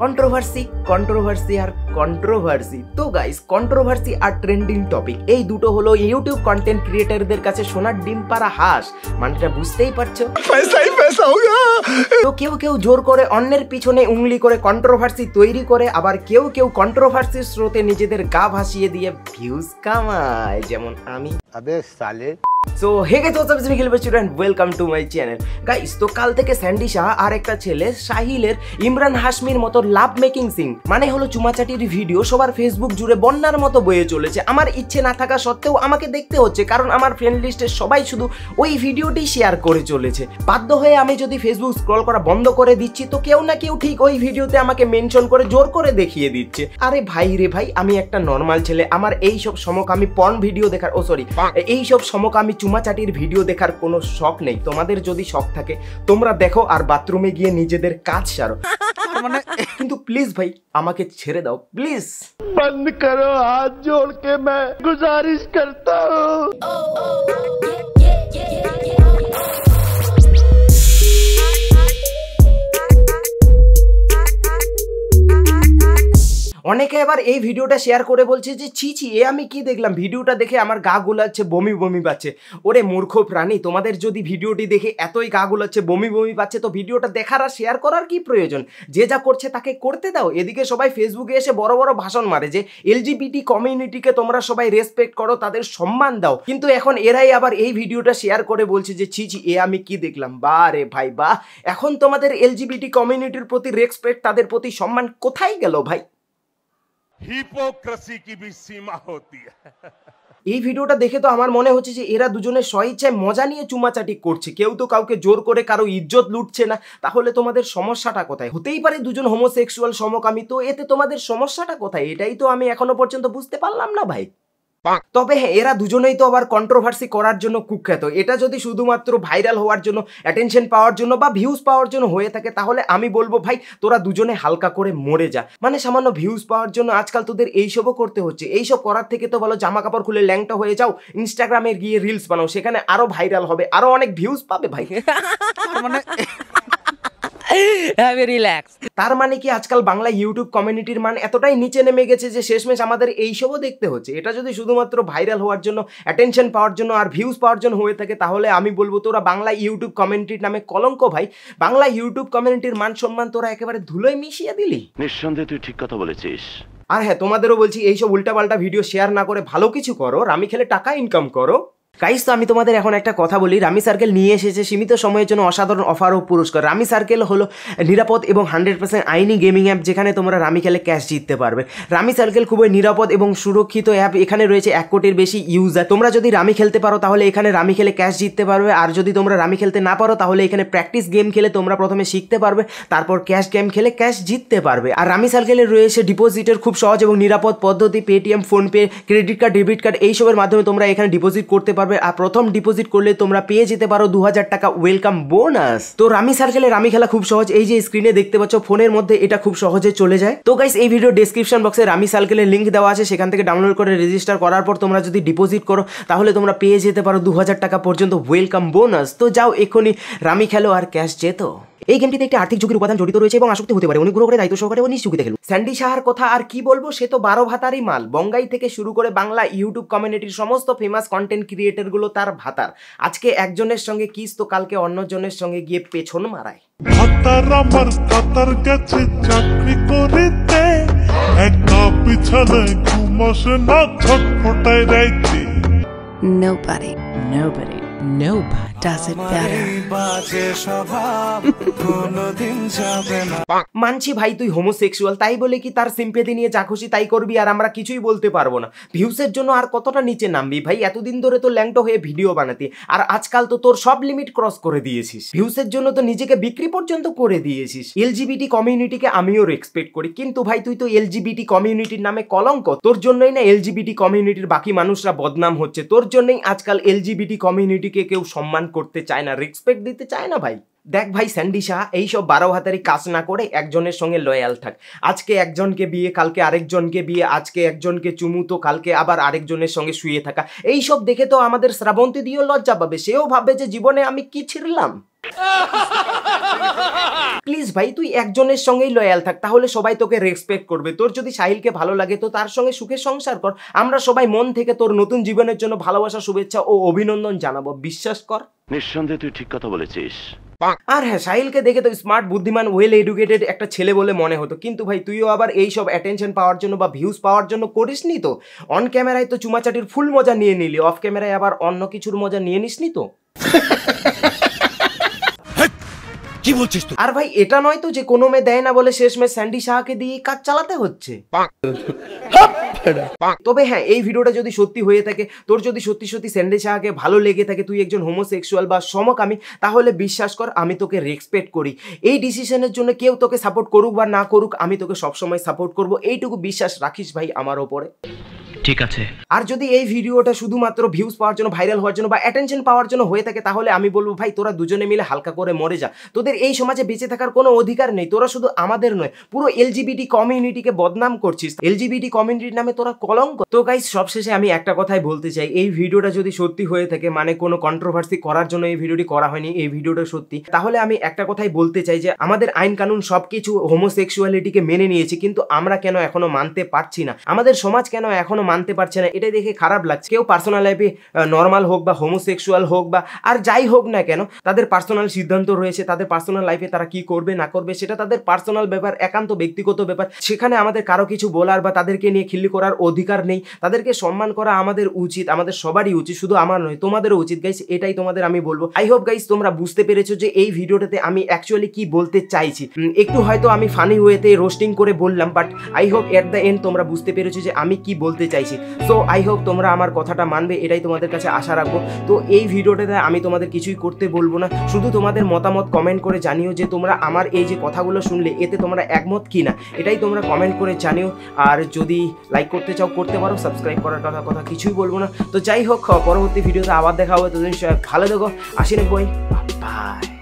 Controversy controversy আর controversy. তো guys, controversy আর trending topic এই দুটো হলো ইউটিউব কন্টেন্ট ক্রিয়েটরদের কাছে সোনার ডিম পাড়া হাঁস, মানেটা বুঝতেই পারছো। তো কেউ কেউ জোর করে অন্যের পিছনে উংলি করে কন্ট্রোভার্সি তৈরি করে, আবার কেউ কেউ কন্ট্রোভার্সির স্রোতে নিজেদের গা ভাসিয়ে দিয়ে ভিউজ কামায়, যেমন আমি। আবে সালে। So hey guys, what's up, it's me Gilbert student, welcome to my channel. Guys, তো কাল থেকে স্যান্ডি শাহ আর একটা ছেলে সাহিলের ইমরান হাশমির মতো লাভ মেকিং সিং মানে হলো চুমাচাটির ভিডিও সবার ফেসবুক জুড়ে বন্যার মতো বয়ে চলেছে। আমার ইচ্ছে না থাকা সত্ত্বেও আমাকে দেখতে হচ্ছে, কারণ আমার ফ্রেন্ড লিস্টের সবাই শুধু ওই ভিডিওটি শেয়ার করে চলেছে। বাধ্য হয়ে আমি যদি ফেসবুক স্ক্রল করা বন্ধ করে দিচ্ছি, তো কেউ না কেউ ঠিক ওই ভিডিওতে আমাকে মেনশন করে জোর করে দেখিয়ে দিচ্ছে। আরে ভাই রে ভাই, আমি একটা নর্মাল ছেলে, আমার এইসব সমকামী পর্ন ভিডিও দেখার এইসব সমকামী চুমাচাটির ভিডিও দেখার কোনো শখ নেই। তোমাদের যদি শখ থাকে তোমরা দেখো আর বাথরুমে গিয়ে নিজেদের কাজ সারো, কিন্তু প্লিজ ভাই আমাকে ছেড়ে দাও প্লিজ। বন্ধ করো, হাত জোড় কে मैं गुजारिश करता हूं। অনেকে এবার এই ভিডিওটা শেয়ার করে বলছে যে ছি ছি, এ আমি কি দেখলাম, ভিডিওটা দেখে আমার গা গুলাচ্ছে, বমি বমি পাচ্ছে। ওরে মূর্খ প্রাণী, তোমাদের যদি ভিডিওটি দেখে এতই গা গুলাচ্ছে, বমি বমি পাচ্ছে, তো ভিডিওটা দেখার আর শেয়ার করার কি প্রয়োজন? যে যা করছে তাকে করতে দাও। এদিকে সবাই ফেসবুকে এসে বড় বড় ভাষণ মারে যে এলজিবিটি কমিউনিটিকে তোমরা সবাই রেসপেক্ট করো, তাদের সম্মান দাও, কিন্তু এখন এরাই আবার এই ভিডিওটা শেয়ার করে বলছে যে ছি ছি, এ আমি কি দেখলাম। বা রে ভাই বা, এখন তোমাদের এলজিবিটি কমিউনিটির প্রতি রেসপেক্ট, তাদের প্রতি সম্মান কোথায় গেল ভাই? হিপোক্রেসি কি भी सीमा होती है। এই ভিডিওটা দেখে তো আমার মনে হচ্ছে যে এরা দুজনে স্বইচ্ছায় মজা নিয়ে চুমাচাটি করছে, কেউ তো কাউকে জোর করে কারো ইজ্জত লুটছে না। তাহলে তোমাদের সমস্যাটা কোথায়? হতেই পারে দুজন হোমোসেক্সুয়াল সমকামী, তো এতে তোমাদের সমস্যাটা কোথায়? এটাই তো আমি এখনো পর্যন্ত বুঝতে পারলাম না ভাই। তবে হ্যাঁ, এরা দুজনেই তো আবার কন্ট্রোভার্সি করার জন্য কুখ্যাত। এটা যদি শুধুমাত্র ভাইরাল হওয়ার জন্য, অ্যাটেনশন পাওয়ার জন্য বা ভিউজ পাওয়ার জন্য হয়ে থাকে, তাহলে আমি বলবো ভাই তোরা দুজনে হালকা করে মরে যা। মানে সামান্য ভিউজ পাওয়ার জন্য আজকাল তোদের এইসবও করতে হচ্ছে। এইসব করার থেকে তো ভালো জামা কাপড় খুলে ল্যাংটা হয়ে যাও, ইনস্টাগ্রামে গিয়ে রিলস বানাও, সেখানে আরো ভাইরাল হবে, আরো অনেক ভিউজ পাবে ভাই। মানে তার মানে কি আজকাল বাংলা ইউটিউব কমিউনিটির মান এতটাই নিচে নেমে গেছে যে শেষমেশ আমাদের এইসবও দেখতে হচ্ছে? এটা যদি শুধুমাত্র ভাইরাল হওয়ার জন্য, অ্যাটেনশন পাওয়ার জন্য আর ভিউজ পাওয়ার জন্য হয়ে থাকে, তাহলে আমি বলবো তোরা বাংলা ইউটিউব কমিউনিটির নামে কলঙ্ক ভাই। বাংলা ইউটিউব কমিউনিটির মান সম্মান তোরা একেবারে ধুলোয় মিশিয়ে দিলি। নিঃসন্দেহে তুই ঠিক কথা বলেছিস। আর হ্যাঁ, তোমাদেরও বলছি এইসব উল্টাপাল্টা ভিডিও শেয়ার না করে ভালো কিছু করো, রামি খেলে টাকা ইনকাম করো। গাইস, তো আমি তোমাদের এখন একটা কথা বলি, রামি সার্কেল নিয়ে এসেছে সীমিত সময়ের জন্য অসাধারণ অফার ও পুরস্কার। রামি সার্কেল হলো নিরাপদ এবং 100% আইনি গেমিং অ্যাপ, যেখানে তোমরা রামি খেলে ক্যাশ জিততে পারবে। রামি সার্কেল খুবই নিরাপদ এবং সুরক্ষিত অ্যাপ। এখানে রয়েছে 1 কোটির বেশি ইউজার। তোমরা যদি রামি খেলতে পারো তাহলে এখানে রামি খেলে ক্যাশ জিততে পারবে, আর যদি তোমরা রামি খেলতে না পারো তাহলে এখানে প্র্যাকটিস গেম খেলে তোমরা প্রথমে শিখতে পারবে, তারপর ক্যাশ গেম খেলে ক্যাশ জিততে পারবে। আর রামি সার্কেলে রয়েছে ডিপোজিটের খুব সহজ এবং নিরাপদ পদ্ধতি। Paytm, PhonePe, credit card, debit card এইসবের মাধ্যমে তোমরা এখানে ডিপোজিট করতে পারবে, আর প্রথম ডিপোজিট করলে তোমরা পেয়ে যেতে পারো 2000 টাকা ওয়েলকাম বোনাস। তো রামি সার্কেলে রামি খেলা খুব সহজ। এই যে স্ক্রিনে দেখতে পাচ্ছ, ফোনের মধ্যে এটা খুব সহজে চলে যায়। তো গাইস, এই ভিডিও ডেসক্রিপশন বক্সে রামি সার্কেলের লিংক দেওয়া আছে, সেখান থেকে ডাউনলোড করে রেজিস্টার করার পর তোমরা যদি ডিপোজিট করো তাহলে তোমরা পেয়ে যেতে পারো 2000 টাকা পর্যন্ত ওয়েলকাম বোনাস। তো যাও এখনই রামি খেলো আর ক্যাশ জেতো। এই গেমটিতে একটি আর্থিক ঝুঁকির উপাদান জড়িত রয়েছে এবং আসক্তি হতে পারে, অনুগ্রহ করে দায়িত্ব সহকারে ও নিজ ঝুঁকিতে খেলুন। স্যান্ডি শাহর কথা আর কি বলবো, সে তো 12 ভাতারই মাল। বঙ্গাই থেকে শুরু করে বাংলা ইউটিউব কমিউনিটির সমস্ত ফেমাস কন্টেন্ট ক্রিয়েটর গুলো তার ভাতার। আজকে একজনের সঙ্গে কিস, তো কালকে অন্যজনের সঙ্গে গিয়ে পেছন মারায়। ভাতার আমার ভাতার কাছে চাকরি করিতে, একা পিছনে ঘুমাসে না ছটফটায় রাইতে। Nobody does it better. মানছি ভাই তুই হোমোসেক্সুয়াল, তাই বলে কি তার সিম্পেথি নিয়ে যা খুশি তাই করবি আর আমরা কিছুই বলতে পারবো না? ভিউসের জন্য আর কতটা নিচে নামবি ভাই? এতদিন ধরে তো ল্যাংটো হয়ে ভিডিও বানাতি, আর আজকাল তো তোর সব লিমিট ক্রস করে দিয়েছিস। ভিউসের জন্য তো নিজেকে বিক্রি পর্যন্ত করে দিয়েছিস। এলজিবিটি কমিউনিটিকে আমিও রেসপেক্ট করি, কিন্তু ভাই তুই তো এলজিবিটি কমিউনিটির নামে কলঙ্ক। তোর জন্যই না এলজিবিটি কমিউনিটির বাকি মানুষরা বদনাম হচ্ছে, তোর জন্যই আজকাল এলজিবিটি কমিউনিটিকে কেউ সম্মান করতে চায় না, রেসপেক্ট দিতে চায় না ভাই। দেখ ভাই স্যান্ডি শাহ, এইসব 12 হাতারি কাজ না করে একজনের সঙ্গে লয়াল থাক। আজকে একজনকে বিয়ে, কালকে আরেকজনকে বিয়ে, আজকে একজনকে চুমু তো কালকে আবার আরেকজনের সঙ্গে শুয়ে থাকা, এইসব দেখে তো আমাদের শ্রাবন্তী দিয়েও লজ্জা পাবে। সেও ভাববে যে জীবনে আমি কি ছিড়লাম। প্লিজ ভাই তুই একজনের সঙ্গেই লয়াল থাক, তাহলে সবাই তোকে রেসপেক্ট করবে। তোর যদি সাহিলকে ভালো লাগে তো তার সঙ্গে সুখে সংসার কর। আমরা সবাই মন থেকে তোর নতুন জীবনের জন্য ভালোবাসা, শুভেচ্ছা ও অভিনন্দন জানাবো, বিশ্বাস কর। নিঃসন্দেহে তুই ঠিক কথা বলেছিস। আর হ্যাঁ, সাহিলকে দেখে তো স্মার্ট, বুদ্ধিমান, ওয়েল এডুকেটেড একটা ছেলে বলে মনে হতো, কিন্তু ভাই তুইও আবার এই সব অ্যাটেনশন পাওয়ার জন্য বা ভিউজ পাওয়ার জন্য করিসনি তো। অন ক্যামেরায় তো চুমাচাটির ফুল মজা নিয়ে নিলি, অফ ক্যামেরায় আবার অন্য কিছুর মজা নিয়ে নিসনি তো। কি বলছিস তুই? আর ভাই এটা নয় তো যে কোনো মেয়ে দেয় না বলে শেষমেশ স্যান্ডি শাহকে দিয়ে কাজ চালাতে হচ্ছে। তবে হ্যাঁ, এই ভিডিওটা যদি সত্যি হয়ে থাকে, তোর যদি সত্যি সত্যি স্যান্ডি শাহকে ভালো লেগে থাকে, তুই একজন হোমোসেক্সুয়াল বা সমকামী, তাহলে বিশ্বাস কর আমি তোকে রেসপেক্ট করি। এই ডিসিশনের জন্য কেউ তোকে সাপোর্ট করুক বা না করুক, আমি তোকে সবসময় সাপোর্ট করব, এইটুকু বিশ্বাস রাখিস ভাই আমার ওপরে। ঠিক আছে। আর যদি এই ভিডিওটা শুধুমাত্র ভিউজ পাওয়ার জন্য, ভাইরাল হওয়ার জন্য বা অ্যাটেনশন পাওয়ার জন্য হয়ে থাকে, তাহলে আমি বলবো ভাই তোরা দুজনে মিলে হালকা করে মরে যা। তোদের এই সমাজে বেঁচে থাকার কোনো অধিকার নেই। তোরা শুধু আমাদের নয়, পুরো এলজিবিটি কমিউনিটিকে বদনাম করছিস। এলজিবিটি কমিউনিটির নামে তোরা কলঙ্ক। তো গাইস, সবশেষে আমি একটা কথাই বলতে চাই, এই ভিডিওটা যদি সত্যি হয়ে থাকে, মানে কোনো কন্ট্রোভার্সি করার জন্য এই ভিডিওটি করা হয়নি, এই ভিডিওটা সত্যি, তাহলে আমি একটা কথাই বলতে চাই যে আমাদের আইন কানুন সবকিছু হোমোসেক্সুয়ালিটিকে মেনে নিয়েছে, কিন্তু আমরা কেন এখনো মানতে পারছি না? আমাদের সমাজ কেন এখনো মানতে পারছে না? এটাই দেখে খারাপ লাগছে। কেউ পার্সোনাল লাইফে নর্মাল হোক বা হোমোসেক্সুয়াল হোক বা আর যাই হোক না কেন, তাদের পার্সোনাল সিদ্ধান্ত রয়েছে। তাদের পার্সোনাল লাইফে তারা কি করবে না করবে সেটা তাদের পার্সোনাল ব্যাপার, একান্ত ব্যক্তিগত ব্যাপার। সেখানে আমাদের কারো কিছু বলার বা তাদেরকে নিয়ে খিল্লি করার অধিকার নেই। তাদেরকে সম্মান করা আমাদের উচিত, আমাদের সবারই উচিত, শুধু আমার নয়, তোমাদেরও উচিত গাইস। এটাই তোমাদের আমি বলবো। আই হোপ গাইস তোমরা বুঝতে পেরেছো যে এই ভিডিওটাতে আমি অ্যাকচুয়ালি কি বলতে চাইছি। একটু হয়তো আমি ফানি ওয়েতে রোস্টিং করে বললাম, but I hope at the end তোমরা বুঝতে পেরেছো যে আমি কি বলতে চাইছি। সো আই হোপ তোমরা আমার কথাটা মানবে, এটাই তোমাদের কাছে আশা রাখবো। তো এই ভিডিওটাতে আমি তোমাদের কিছুই করতে বলবো না, শুধু তোমাদের মতামত কমেন্ট করে জানিও যে তোমরা আমার এই যে কথাগুলো শুনলে এতে তোমরা একমত কি না, এটাই তোমরা কমেন্ট করে জানিও। আর যদি লাইক করতে চাও করতে পারো, সাবস্ক্রাইব করার কথা কিছুই বলবো না। তো যাই হোক, পরবর্তী ভিডিওতে আবার দেখা হবে। তোদের ভালো দেখো, আসি না বই, বাই।